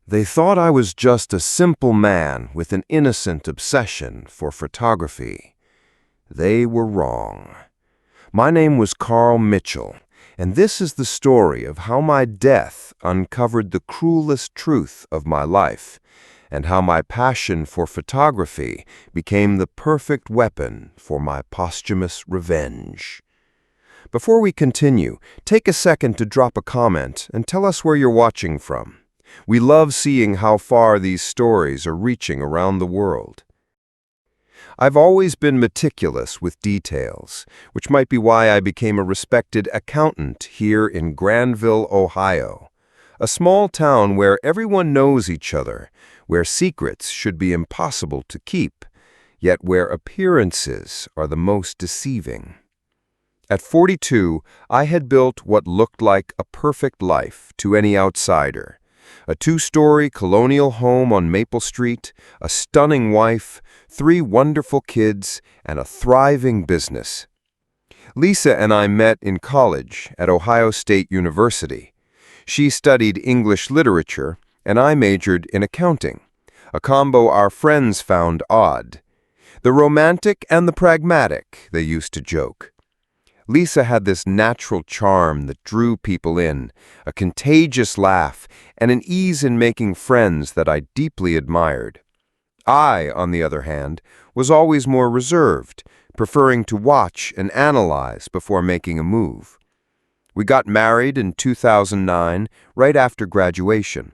They thought I was just a simple man with an innocent obsession for photography. They were wrong. My name was Carl Mitchell, and this is the story of how my death uncovered the cruelest truth of my life, and how my passion for photography became the perfect weapon for my posthumous revenge. Before we continue, take a second to drop a comment and tell us where you're watching from. We love seeing how far these stories are reaching around the world. I've always been meticulous with details, which might be why I became a respected accountant here in Granville, Ohio, a small town where everyone knows each other, where secrets should be impossible to keep, yet where appearances are the most deceiving. At 42, I had built what looked like a perfect life to any outsider. A 2-story colonial home on Maple Street, a stunning wife, 3 wonderful kids, and a thriving business. Lisa and I met in college at Ohio State University. She studied English literature, and I majored in accounting, a combo our friends found odd. The romantic and the pragmatic, they used to joke. Lisa had this natural charm that drew people in, a contagious laugh, and an ease in making friends that I deeply admired. I, on the other hand, was always more reserved, preferring to watch and analyze before making a move. We got married in 2009, right after graduation.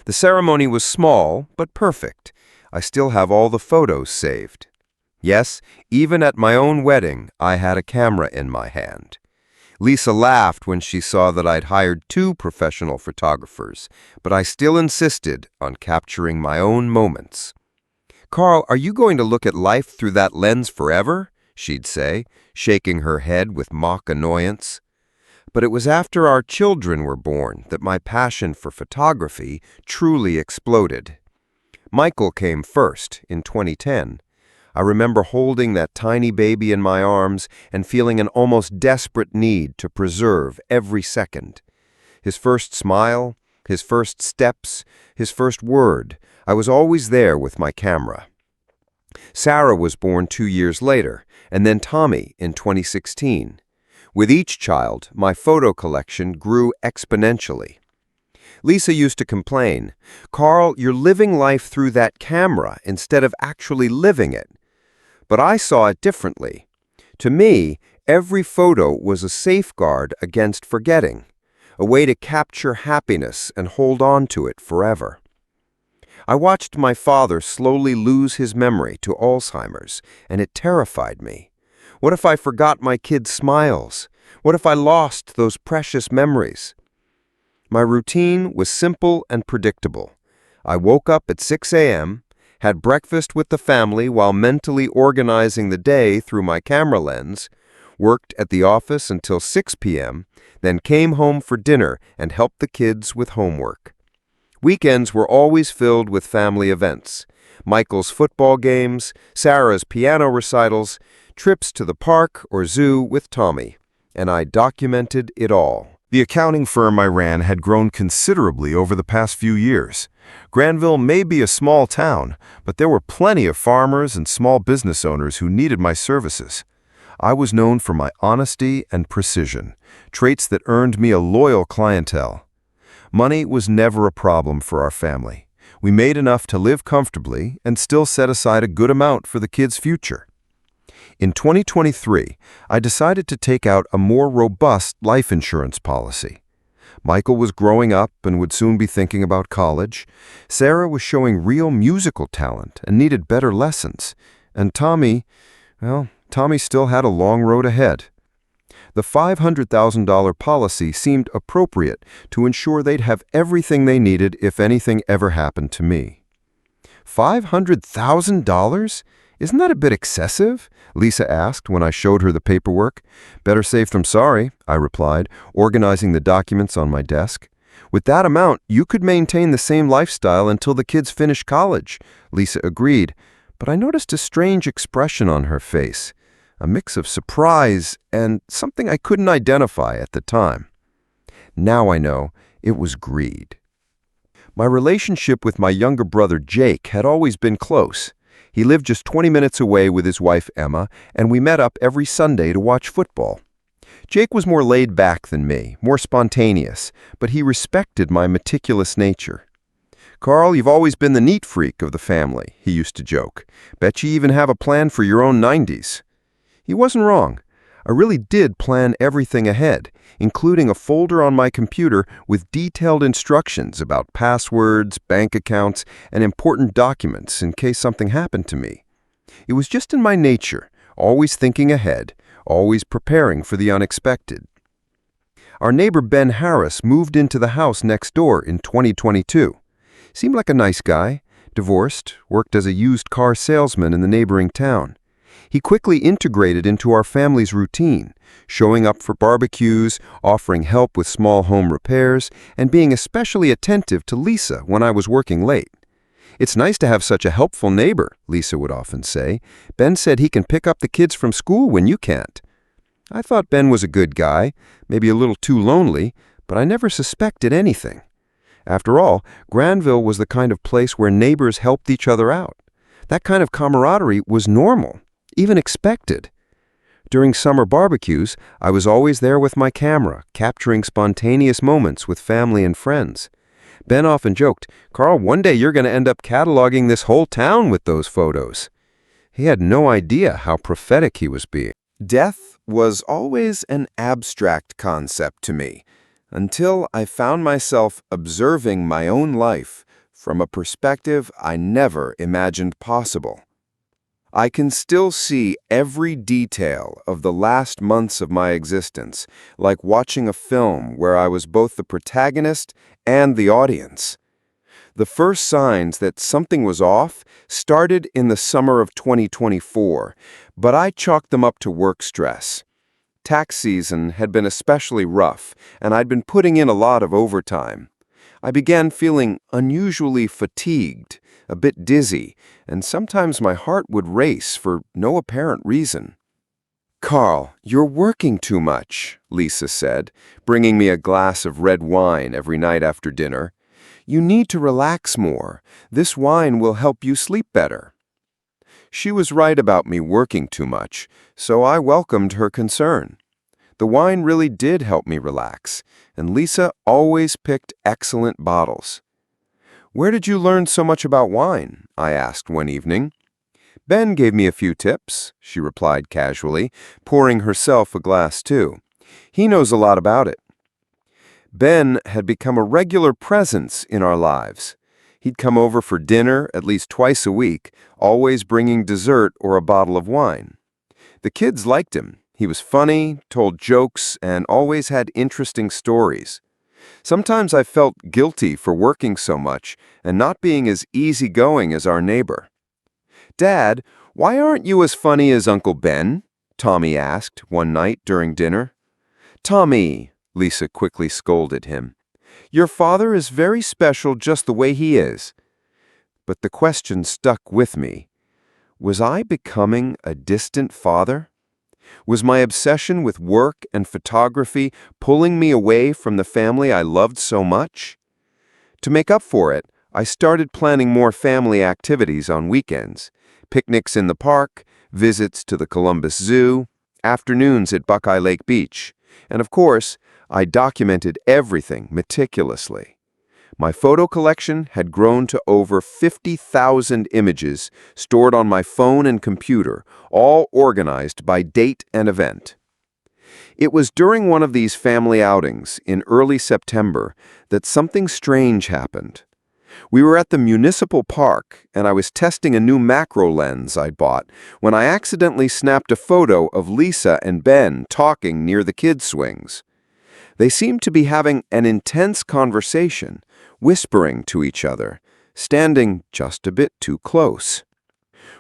The ceremony was small, but perfect. I still have all the photos saved. Yes, even at my own wedding, I had a camera in my hand. Lisa laughed when she saw that I'd hired 2 professional photographers, but I still insisted on capturing my own moments. "Carl, are you going to look at life through that lens forever?" she'd say, shaking her head with mock annoyance. But it was after our children were born that my passion for photography truly exploded. Michael came first in 2010. I remember holding that tiny baby in my arms and feeling an almost desperate need to preserve every second. His first smile, his first steps, his first word, I was always there with my camera. Sarah was born 2 years later, and then Tommy in 2016. With each child, my photo collection grew exponentially. Lisa used to complain, "Carl, you're living life through that camera instead of actually living it." But I saw it differently. To me, every photo was a safeguard against forgetting, a way to capture happiness and hold on to it forever. I watched my father slowly lose his memory to Alzheimer's, and it terrified me. What if I forgot my kids' smiles? What if I lost those precious memories? My routine was simple and predictable. I woke up at 6 a.m., had breakfast with the family while mentally organizing the day through my camera lens, worked at the office until 6 p.m., then came home for dinner and helped the kids with homework. Weekends were always filled with family events: Michael's football games, Sarah's piano recitals, trips to the park or zoo with Tommy, and I documented it all. The accounting firm I ran had grown considerably over the past few years. Granville may be a small town, but there were plenty of farmers and small business owners who needed my services. I was known for my honesty and precision, traits that earned me a loyal clientele. Money was never a problem for our family. We made enough to live comfortably and still set aside a good amount for the kids' future. In 2023, I decided to take out a more robust life insurance policy. Michael was growing up and would soon be thinking about college. Sarah was showing real musical talent and needed better lessons. And Tommy still had a long road ahead. The $500,000 policy seemed appropriate to ensure they'd have everything they needed if anything ever happened to me. $500,000? Isn't that a bit excessive? Lisa asked when I showed her the paperwork. "Better safe than sorry," I replied, organizing the documents on my desk. "With that amount, you could maintain the same lifestyle until the kids finish college," Lisa agreed, but I noticed a strange expression on her face, a mix of surprise and something I couldn't identify at the time. Now I know it was greed. My relationship with my younger brother Jake had always been close. He lived just 20 minutes away with his wife Emma, and we met up every Sunday to watch football. Jake was more laid back than me, more spontaneous, but he respected my meticulous nature. "Carl, you've always been the neat freak of the family," he used to joke. "Bet you even have a plan for your own 90s. He wasn't wrong. I really did plan everything ahead, including a folder on my computer with detailed instructions about passwords, bank accounts, and important documents in case something happened to me. It was just in my nature, always thinking ahead, always preparing for the unexpected. Our neighbor Ben Harris moved into the house next door in 2022. Seemed like a nice guy, divorced, worked as a used car salesman in the neighboring town. He quickly integrated into our family's routine, showing up for barbecues, offering help with small home repairs, and being especially attentive to Lisa when I was working late. "It's nice to have such a helpful neighbor," Lisa would often say. "Ben said he can pick up the kids from school when you can't." I thought Ben was a good guy, maybe a little too lonely, but I never suspected anything. After all, Granville was the kind of place where neighbors helped each other out. That kind of camaraderie was normal, even expected. During summer barbecues, I was always there with my camera, capturing spontaneous moments with family and friends. Ben often joked, "Carl, one day you're going to end up cataloging this whole town with those photos." He had no idea how prophetic he was being. Death was always an abstract concept to me, until I found myself observing my own life from a perspective I never imagined possible. I can still see every detail of the last months of my existence, like watching a film where I was both the protagonist and the audience. The first signs that something was off started in the summer of 2024, but I chalked them up to work stress. Tax season had been especially rough, and I'd been putting in a lot of overtime. I began feeling unusually fatigued, a bit dizzy, and sometimes my heart would race for no apparent reason. "Carl, you're working too much," Lisa said, bringing me a glass of red wine every night after dinner. "You need to relax more. This wine will help you sleep better." She was right about me working too much, so I welcomed her concern. The wine really did help me relax, and Lisa always picked excellent bottles. "Where did you learn so much about wine?" I asked one evening. "Ben gave me a few tips," she replied casually, pouring herself a glass too. "He knows a lot about it." Ben had become a regular presence in our lives. He'd come over for dinner at least twice a week, always bringing dessert or a bottle of wine. The kids liked him. He was funny, told jokes, and always had interesting stories. Sometimes I felt guilty for working so much and not being as easygoing as our neighbor. "Dad, why aren't you as funny as Uncle Ben?" Tommy asked one night during dinner. "Tommy," Lisa quickly scolded him, "your father is very special just the way he is." But the question stuck with me. Was I becoming a distant father? Was my obsession with work and photography pulling me away from the family I loved so much? To make up for it, I started planning more family activities on weekends. Picnics in the park, visits to the Columbus Zoo, afternoons at Buckeye Lake Beach. And of course, I documented everything meticulously. My photo collection had grown to over 50,000 images stored on my phone and computer, all organized by date and event. It was during one of these family outings in early September that something strange happened. We were at the municipal park, and I was testing a new macro lens I'd bought when I accidentally snapped a photo of Lisa and Ben talking near the kids' swings. They seemed to be having an intense conversation, whispering to each other, standing just a bit too close.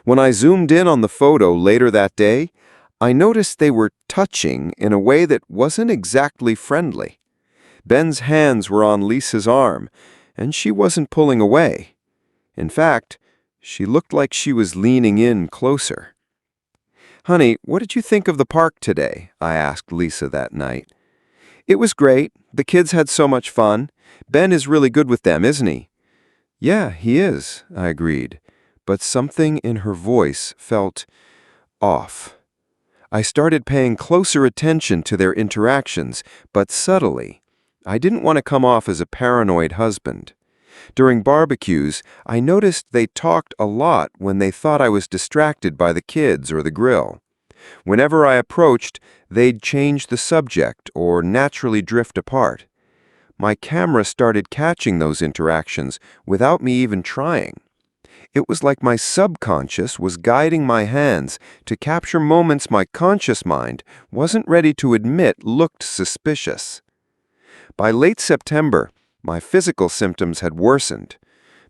When I zoomed in on the photo later that day, I noticed they were touching in a way that wasn't exactly friendly. Ben's hands were on Lisa's arm, and she wasn't pulling away. In fact, she looked like she was leaning in closer. "Honey, what did you think of the park today?" I asked Lisa that night. "It was great. The kids had so much fun. Ben is really good with them, isn't he? Yeah, he is, I agreed, but something in her voice felt off. I started paying closer attention to their interactions, but subtly. I didn't want to come off as a paranoid husband. During barbecues, I noticed they talked a lot when they thought I was distracted by the kids or the grill. Whenever I approached, they'd change the subject or naturally drift apart. My camera started catching those interactions without me even trying. It was like my subconscious was guiding my hands to capture moments my conscious mind wasn't ready to admit looked suspicious. By late September, my physical symptoms had worsened.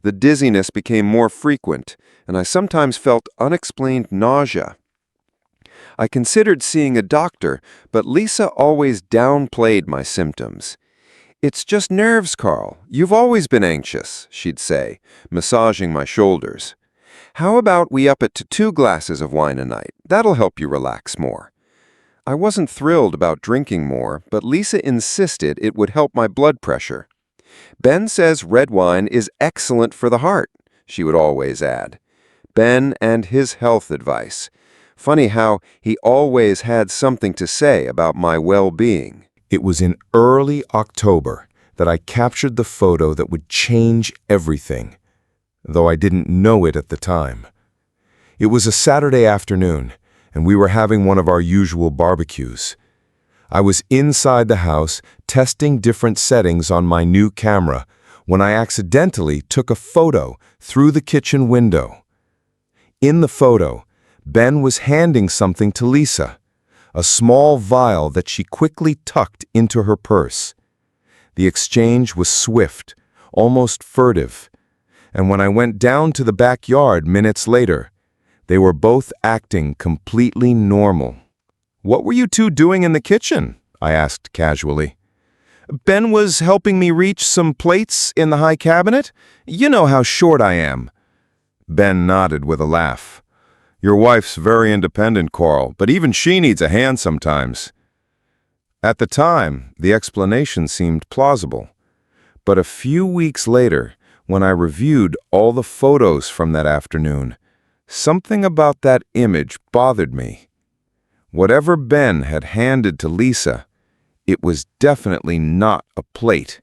The dizziness became more frequent, and I sometimes felt unexplained nausea. I considered seeing a doctor, but Lisa always downplayed my symptoms. "It's just nerves, Carl. You've always been anxious," she'd say, massaging my shoulders. "How about we up it to 2 glasses of wine a night? That'll help you relax more." I wasn't thrilled about drinking more, but Lisa insisted it would help my blood pressure. "Ben says red wine is excellent for the heart," she would always add. Ben and his health advice. Funny how he always had something to say about my well-being. It was in early October that I captured the photo that would change everything, though I didn't know it at the time. It was a Saturday afternoon, and we were having one of our usual barbecues. I was inside the house testing different settings on my new camera when I accidentally took a photo through the kitchen window. In the photo, Ben was handing something to Lisa, a small vial that she quickly tucked into her purse. The exchange was swift, almost furtive, and when I went down to the backyard minutes later, they were both acting completely normal. "What were you two doing in the kitchen?" I asked casually. "Ben was helping me reach some plates in the high cabinet. You know how short I am." Ben nodded with a laugh. "Your wife's very independent, Carl, but even she needs a hand sometimes." At the time, the explanation seemed plausible. But a few weeks later, when I reviewed all the photos from that afternoon, something about that image bothered me. Whatever Ben had handed to Lisa, it was definitely not a plate,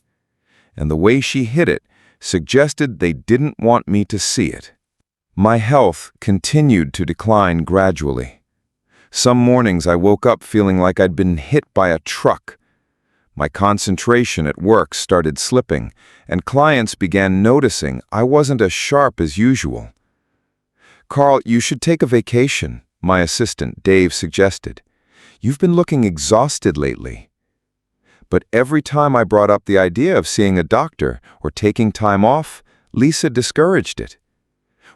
and the way she hid it suggested they didn't want me to see it. My health continued to decline gradually. Some mornings I woke up feeling like I'd been hit by a truck. My concentration at work started slipping, and clients began noticing I wasn't as sharp as usual. "Carl, you should take a vacation," my assistant Dave suggested. "You've been looking exhausted lately." But every time I brought up the idea of seeing a doctor or taking time off, Lisa discouraged it.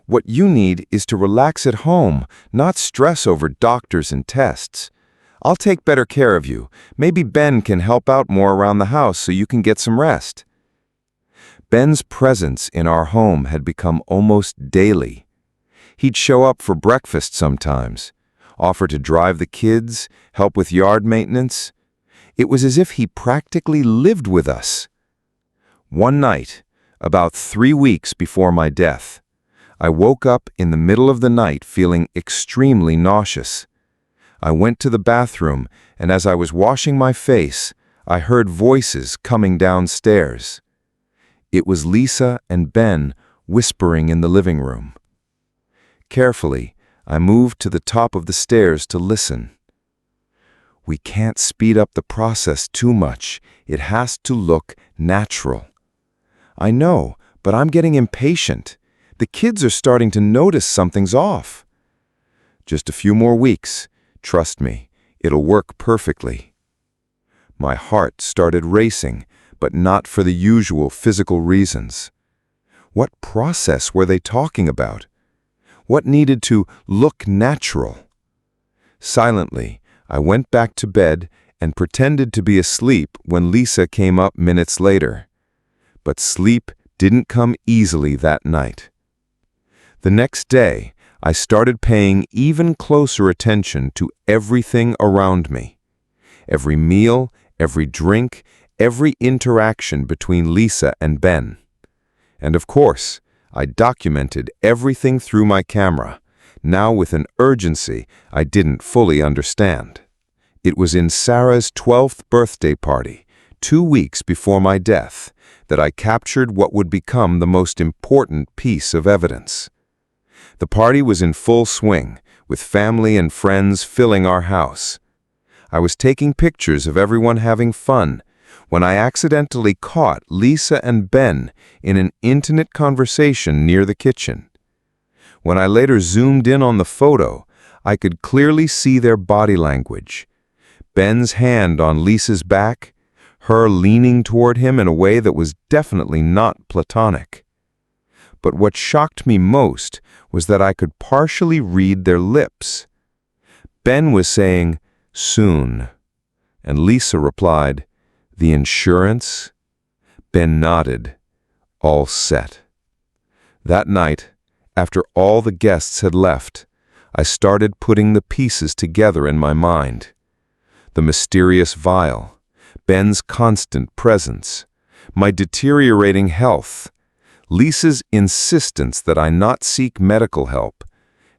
"What you need is to relax at home, not stress over doctors and tests. I'll take better care of you. Maybe Ben can help out more around the house so you can get some rest." Ben's presence in our home had become almost daily. He'd show up for breakfast sometimes, offer to drive the kids, help with yard maintenance. It was as if he practically lived with us. One night, about 3 weeks before my death, I woke up in the middle of the night feeling extremely nauseous. I went to the bathroom, and as I was washing my face, I heard voices coming downstairs. It was Lisa and Ben whispering in the living room. Carefully, I moved to the top of the stairs to listen. "We can't speed up the process too much. It has to look natural." "I know, but I'm getting impatient. The kids are starting to notice something's off." "Just a few more weeks. Trust me, it'll work perfectly." My heart started racing, but not for the usual physical reasons. What process were they talking about? What needed to look natural? Silently, I went back to bed and pretended to be asleep when Lisa came up minutes later. But sleep didn't come easily that night. The next day, I started paying even closer attention to everything around me. Every meal, every drink, every interaction between Lisa and Ben. And of course, I documented everything through my camera, now with an urgency I didn't fully understand. It was in Sarah's 12th birthday party, 2 weeks before my death, that I captured what would become the most important piece of evidence. The party was in full swing, with family and friends filling our house. I was taking pictures of everyone having fun when I accidentally caught Lisa and Ben in an intimate conversation near the kitchen. When I later zoomed in on the photo, I could clearly see their body language. Ben's hand on Lisa's back, her leaning toward him in a way that was definitely not platonic. But what shocked me most was that I could partially read their lips. Ben was saying, "Soon," and Lisa replied, "The insurance?" Ben nodded, all set. That night, after all the guests had left, I started putting the pieces together in my mind. The mysterious vial, Ben's constant presence, my deteriorating health, Lisa's insistence that I not seek medical help,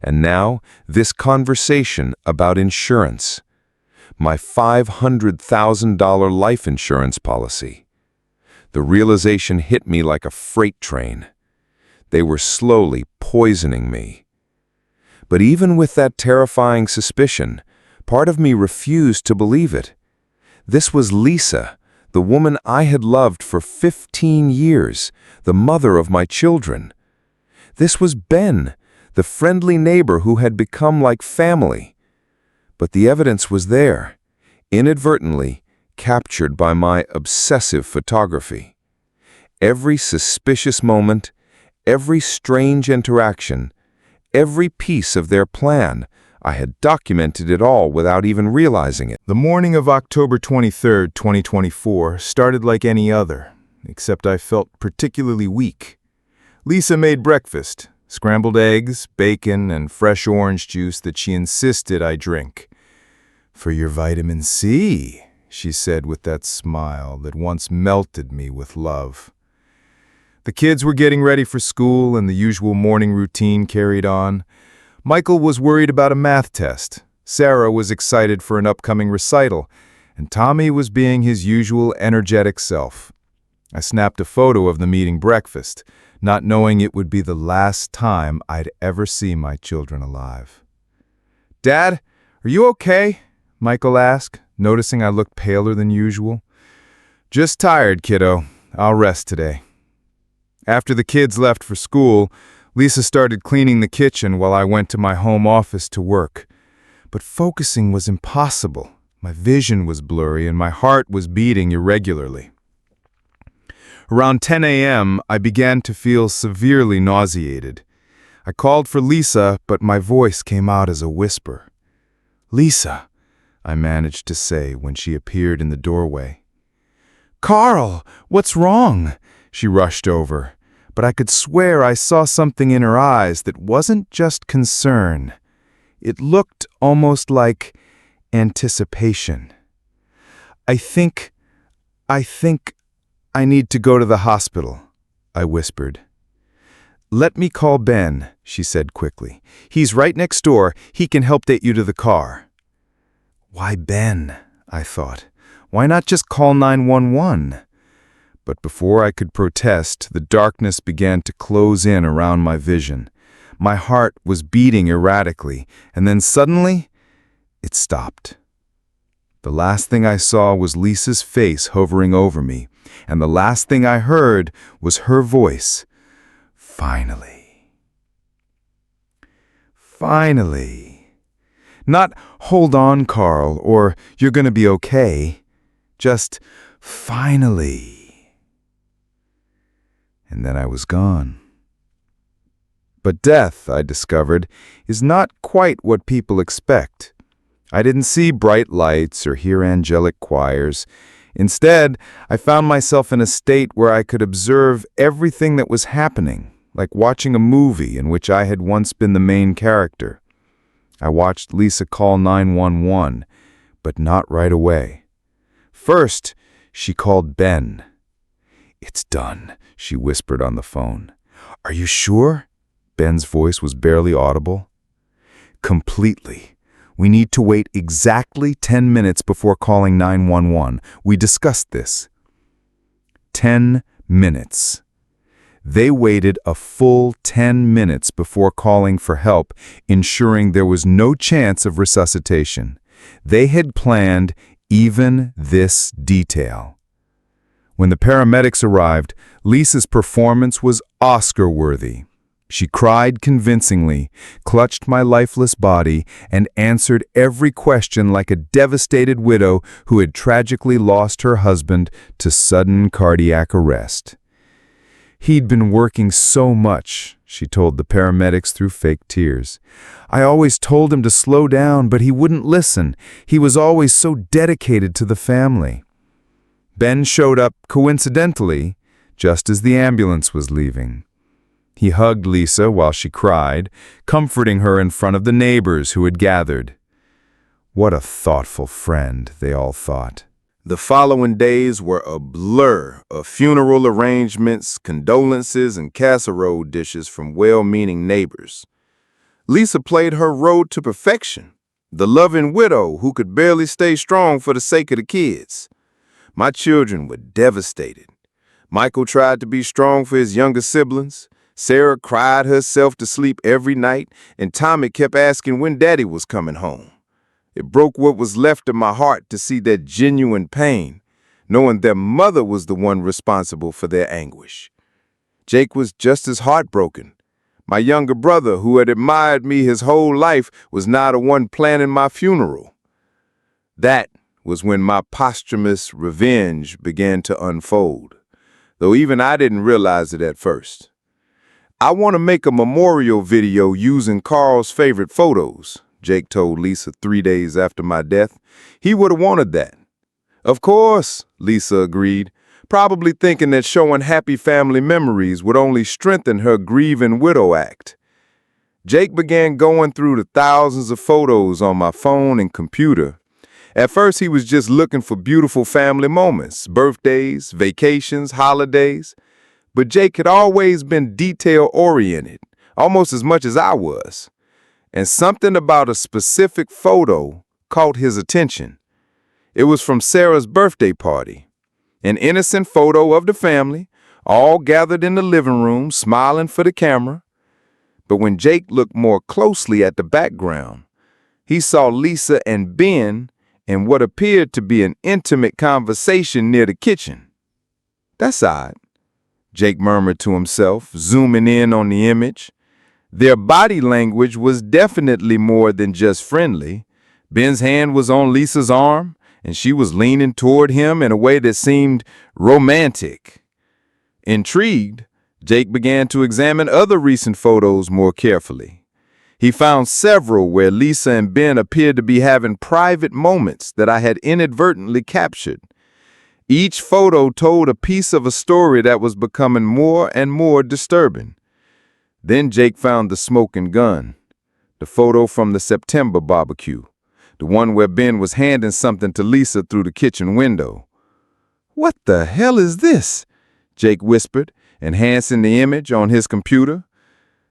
and now this conversation about insurance, my $500,000 life insurance policy. The realization hit me like a freight train. They were slowly poisoning me. But even with that terrifying suspicion, part of me refused to believe it. This was Lisa, the woman I had loved for 15 years, the mother of my children. This was Ben, the friendly neighbor who had become like family. But the evidence was there, inadvertently captured by my obsessive photography. Every suspicious moment, every strange interaction, every piece of their plan, I had documented it all without even realizing it. The morning of October 23, 2024, started like any other, except I felt particularly weak. Lisa made breakfast, scrambled eggs, bacon, and fresh orange juice that she insisted I drink. "For your vitamin C," she said with that smile that once melted me with love. The kids were getting ready for school and the usual morning routine carried on. Michael was worried about a math test. Sarah was excited for an upcoming recital, and Tommy was being his usual energetic self. I snapped a photo of them eating breakfast, not knowing it would be the last time I'd ever see my children alive. "Dad, are you okay?" Michael asked, noticing I looked paler than usual. "Just tired, kiddo. I'll rest today." After the kids left for school, Lisa started cleaning the kitchen while I went to my home office to work. But focusing was impossible. My vision was blurry and my heart was beating irregularly. Around 10 a.m., I began to feel severely nauseated. I called for Lisa, but my voice came out as a whisper. "Lisa," I managed to say when she appeared in the doorway. "Carl, what's wrong?" She rushed over, but I could swear I saw something in her eyes that wasn't just concern. It looked almost like anticipation. I think I need to go to the hospital," I whispered. "Let me call Ben," she said quickly. "He's right next door. He can help get you to the car." Why Ben? I thought. Why not just call 911? But before I could protest, the darkness began to close in around my vision. My heart was beating erratically, and then suddenly, it stopped. The last thing I saw was Lisa's face hovering over me, and the last thing I heard was her voice. "Finally. Finally." Not "hold on, Carl," or "you're gonna be okay." Just "finally." And then I was gone. But death, I discovered, is not quite what people expect. I didn't see bright lights or hear angelic choirs. Instead, I found myself in a state where I could observe everything that was happening, like watching a movie in which I had once been the main character. I watched Lisa call 911, but not right away. First, she called Ben. "It's done," she whispered on the phone. "Are you sure?" Ben's voice was barely audible. "Completely. We need to wait exactly 10 minutes before calling 911. We discussed this." 10 minutes. They waited a full 10 minutes before calling for help, ensuring there was no chance of resuscitation. They had planned even this detail. When the paramedics arrived, Lisa's performance was Oscar-worthy. She cried convincingly, clutched my lifeless body, and answered every question like a devastated widow who had tragically lost her husband to sudden cardiac arrest. "He'd been working so much," she told the paramedics through fake tears. "I always told him to slow down, but he wouldn't listen. He was always so dedicated to the family." Ben showed up coincidentally, just as the ambulance was leaving. He hugged Lisa while she cried, comforting her in front of the neighbors who had gathered. What a thoughtful friend, they all thought. The following days were a blur of funeral arrangements, condolences, and casserole dishes from well-meaning neighbors. Lisa played her role to perfection, the loving widow who could barely stay strong for the sake of the kids. My children were devastated. Michael tried to be strong for his younger siblings. Sarah cried herself to sleep every night, and Tommy kept asking when Daddy was coming home. It broke what was left of my heart to see their genuine pain, knowing their mother was the one responsible for their anguish. Jake was just as heartbroken. My younger brother, who had admired me his whole life, was now the one planning my funeral. That was when my posthumous revenge began to unfold, though even I didn't realize it at first. "I want to make a memorial video using Carl's favorite photos," Jake told Lisa 3 days after my death. "He would have wanted that." "Of course," Lisa agreed, probably thinking that showing happy family memories would only strengthen her grieving widow act. Jake began going through the thousands of photos on my phone and computer. At first, he was just looking for beautiful family moments, birthdays, vacations, holidays. But Jake had always been detail-oriented, almost as much as I was. And something about a specific photo caught his attention. It was from Sarah's birthday party. An innocent photo of the family, all gathered in the living room, smiling for the camera. But when Jake looked more closely at the background, he saw Lisa and Ben in what appeared to be an intimate conversation near the kitchen. "That's odd," Jake murmured to himself, zooming in on the image. Their body language was definitely more than just friendly. Ben's hand was on Lisa's arm, and she was leaning toward him in a way that seemed romantic. Intrigued, Jake began to examine other recent photos more carefully. He found several where Lisa and Ben appeared to be having private moments that I had inadvertently captured. Each photo told a piece of a story that was becoming more and more disturbing. Then Jake found the smoking gun, the photo from the September barbecue, the one where Ben was handing something to Lisa through the kitchen window. "What the hell is this?" Jake whispered, enhancing the image on his computer.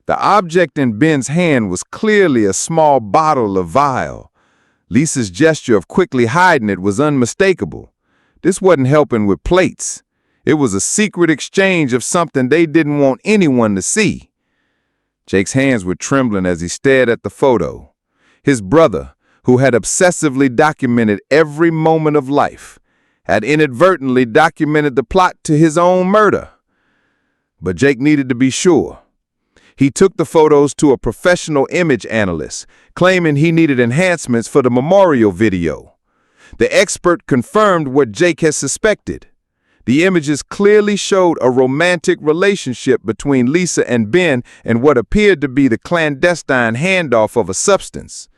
The object in Ben's hand was clearly a small bottle of vial. Lisa's gesture of quickly hiding it was unmistakable. This wasn't helping with plates. It was a secret exchange of something they didn't want anyone to see. Jake's hands were trembling as he stared at the photo. His brother, who had obsessively documented every moment of life, had inadvertently documented the plot to his own murder. But Jake needed to be sure. He took the photos to a professional image analyst, claiming he needed enhancements for the memorial video. The expert confirmed what Jake had suspected. The images clearly showed a romantic relationship between Lisa and Ben and what appeared to be the clandestine handoff of a substance.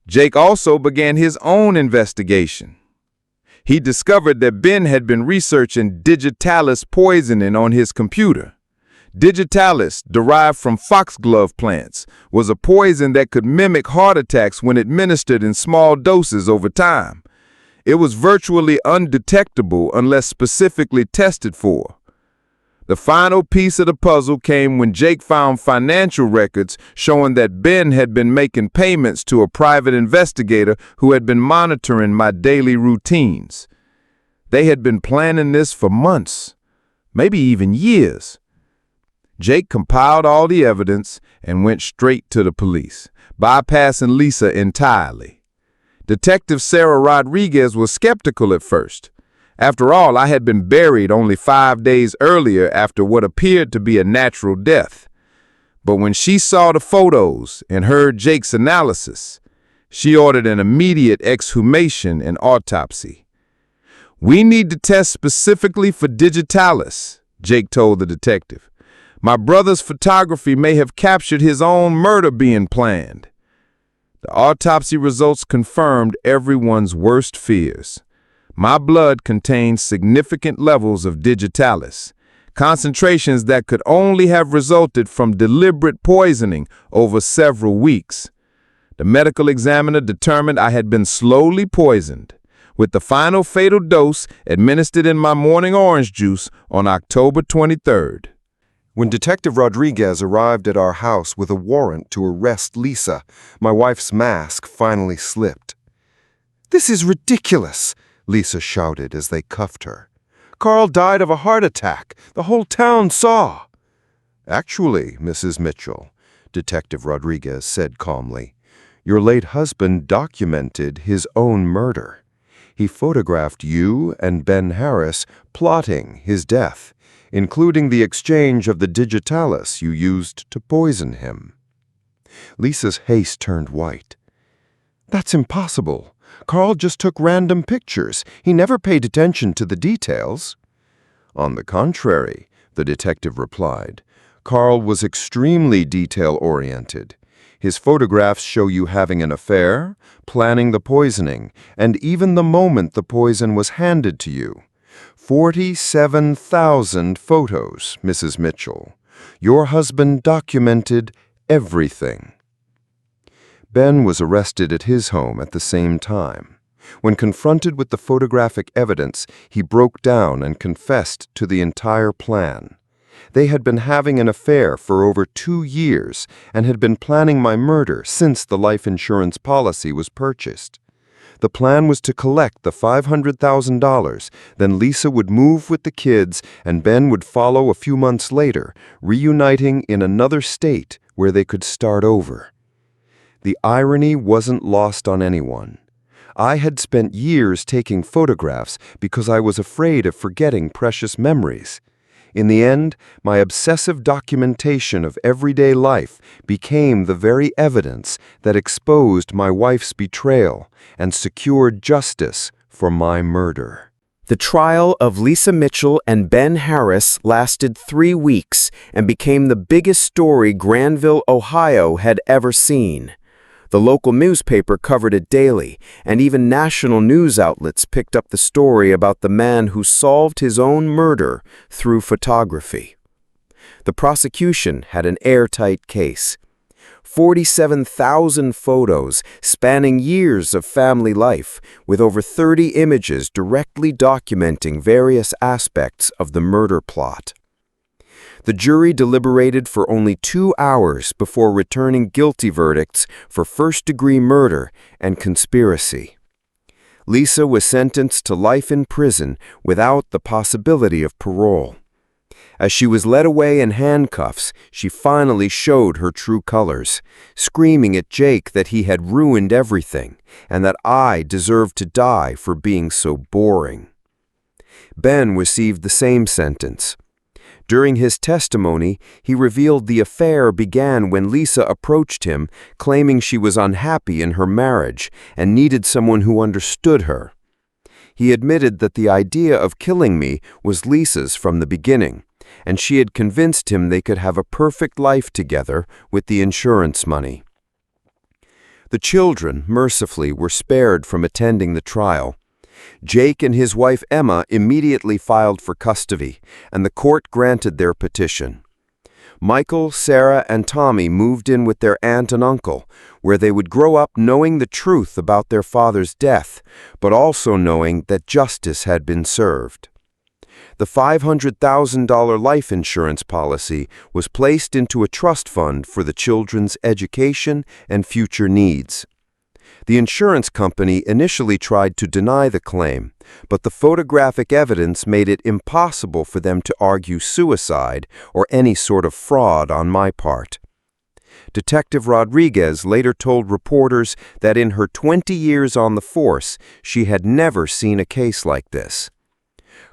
Jake also began his own investigation. He discovered that Ben had been researching digitalis poisoning on his computer. Digitalis, derived from foxglove plants, was a poison that could mimic heart attacks when administered in small doses over time. It was virtually undetectable unless specifically tested for. The final piece of the puzzle came when Jake found financial records showing that Ben had been making payments to a private investigator who had been monitoring my daily routines. They had been planning this for months, maybe even years. Jake compiled all the evidence and went straight to the police, bypassing Lisa entirely. Detective Sarah Rodriguez was skeptical at first. After all, I had been buried only 5 days earlier after what appeared to be a natural death. But when she saw the photos and heard Jake's analysis, she ordered an immediate exhumation and autopsy. "We need to test specifically for digitalis," Jake told the detective. "My brother's photography may have captured his own murder being planned." The autopsy results confirmed everyone's worst fears. My blood contained significant levels of digitalis, concentrations that could only have resulted from deliberate poisoning over several weeks. The medical examiner determined I had been slowly poisoned, with the final fatal dose administered in my morning orange juice on October 23rd. When Detective Rodriguez arrived at our house with a warrant to arrest Lisa, my wife's mask finally slipped. "This is ridiculous," Lisa shouted as they cuffed her. "Carl died of a heart attack. The whole town saw." "Actually, Mrs. Mitchell," Detective Rodriguez said calmly, "your late husband documented his own murder. He photographed you and Ben Harris plotting his death, including the exchange of the digitalis you used to poison him." Lisa's face turned white. "That's impossible. Carl just took random pictures. He never paid attention to the details." "On the contrary," the detective replied, "Carl was extremely detail-oriented. His photographs show you having an affair, planning the poisoning, and even the moment the poison was handed to you. 47,000 photos, Mrs. Mitchell. Your husband documented everything." Ben was arrested at his home at the same time. When confronted with the photographic evidence, he broke down and confessed to the entire plan. They had been having an affair for over 2 years and had been planning my murder since the life insurance policy was purchased. The plan was to collect the $500,000, then Lisa would move with the kids and Ben would follow a few months later, reuniting in another state where they could start over. The irony wasn't lost on anyone. I had spent years taking photographs because I was afraid of forgetting precious memories. In the end, my obsessive documentation of everyday life became the very evidence that exposed my wife's betrayal and secured justice for my murder. The trial of Lisa Mitchell and Ben Harris lasted 3 weeks and became the biggest story Granville, Ohio had ever seen. The local newspaper covered it daily, and even national news outlets picked up the story about the man who solved his own murder through photography. The prosecution had an airtight case. 47,000 photos spanning years of family life, with over 30 images directly documenting various aspects of the murder plot. The jury deliberated for only 2 hours before returning guilty verdicts for first-degree murder and conspiracy. Lisa was sentenced to life in prison without the possibility of parole. As she was led away in handcuffs, she finally showed her true colors, screaming at Jake that he had ruined everything and that I deserved to die for being so boring. Ben received the same sentence. During his testimony, he revealed the affair began when Lisa approached him, claiming she was unhappy in her marriage and needed someone who understood her. He admitted that the idea of killing me was Lisa's from the beginning, and she had convinced him they could have a perfect life together with the insurance money. The children, mercifully, were spared from attending the trial. Jake and his wife Emma immediately filed for custody, and the court granted their petition. Michael, Sarah, and Tommy moved in with their aunt and uncle, where they would grow up knowing the truth about their father's death, but also knowing that justice had been served. The $500,000 life insurance policy was placed into a trust fund for the children's education and future needs. The insurance company initially tried to deny the claim, but the photographic evidence made it impossible for them to argue suicide or any sort of fraud on my part. Detective Rodriguez later told reporters that in her 20 years on the force, she had never seen a case like this.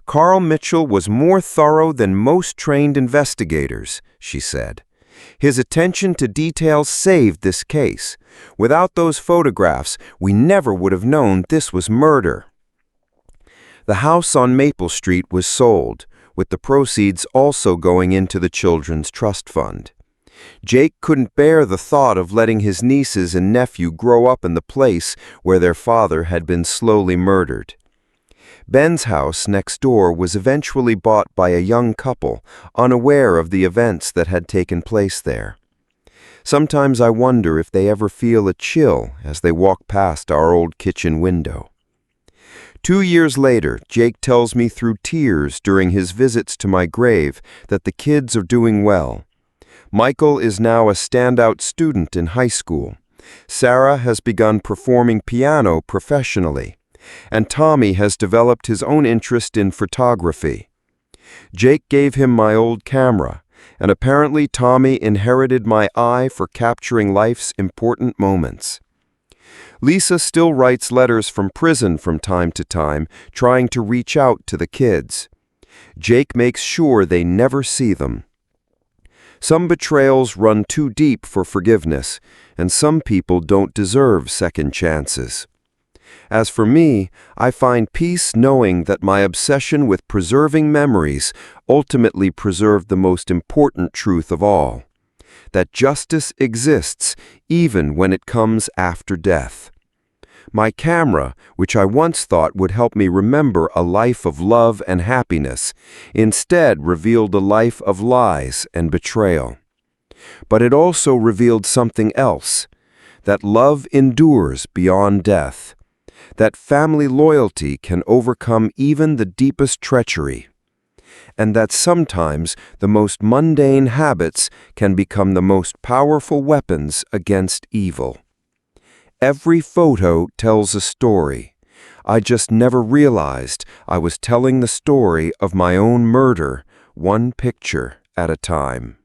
Carl Mitchell was more thorough than most trained investigators, she said. His attention to details saved this case. Without those photographs, we never would have known this was murder. The house on Maple Street was sold, with the proceeds also going into the Children's Trust Fund. Jake couldn't bear the thought of letting his nieces and nephew grow up in the place where their father had been slowly murdered. Ben's house next door was eventually bought by a young couple, unaware of the events that had taken place there. Sometimes I wonder if they ever feel a chill as they walk past our old kitchen window. 2 years later, Jake tells me through tears during his visits to my grave that the kids are doing well. Michael is now a standout student in high school. Sarah has begun performing piano professionally, and Tommy has developed his own interest in photography. Jake gave him my old camera, and apparently Tommy inherited my eye for capturing life's important moments. Lisa still writes letters from prison from time to time, trying to reach out to the kids. Jake makes sure they never see them. Some betrayals run too deep for forgiveness, and some people don't deserve second chances. As for me, I find peace knowing that my obsession with preserving memories ultimately preserved the most important truth of all, that justice exists even when it comes after death. My camera, which I once thought would help me remember a life of love and happiness, instead revealed a life of lies and betrayal. But it also revealed something else, that love endures beyond death, that family loyalty can overcome even the deepest treachery, and that sometimes the most mundane habits can become the most powerful weapons against evil. Every photo tells a story. I just never realized I was telling the story of my own murder, one picture at a time.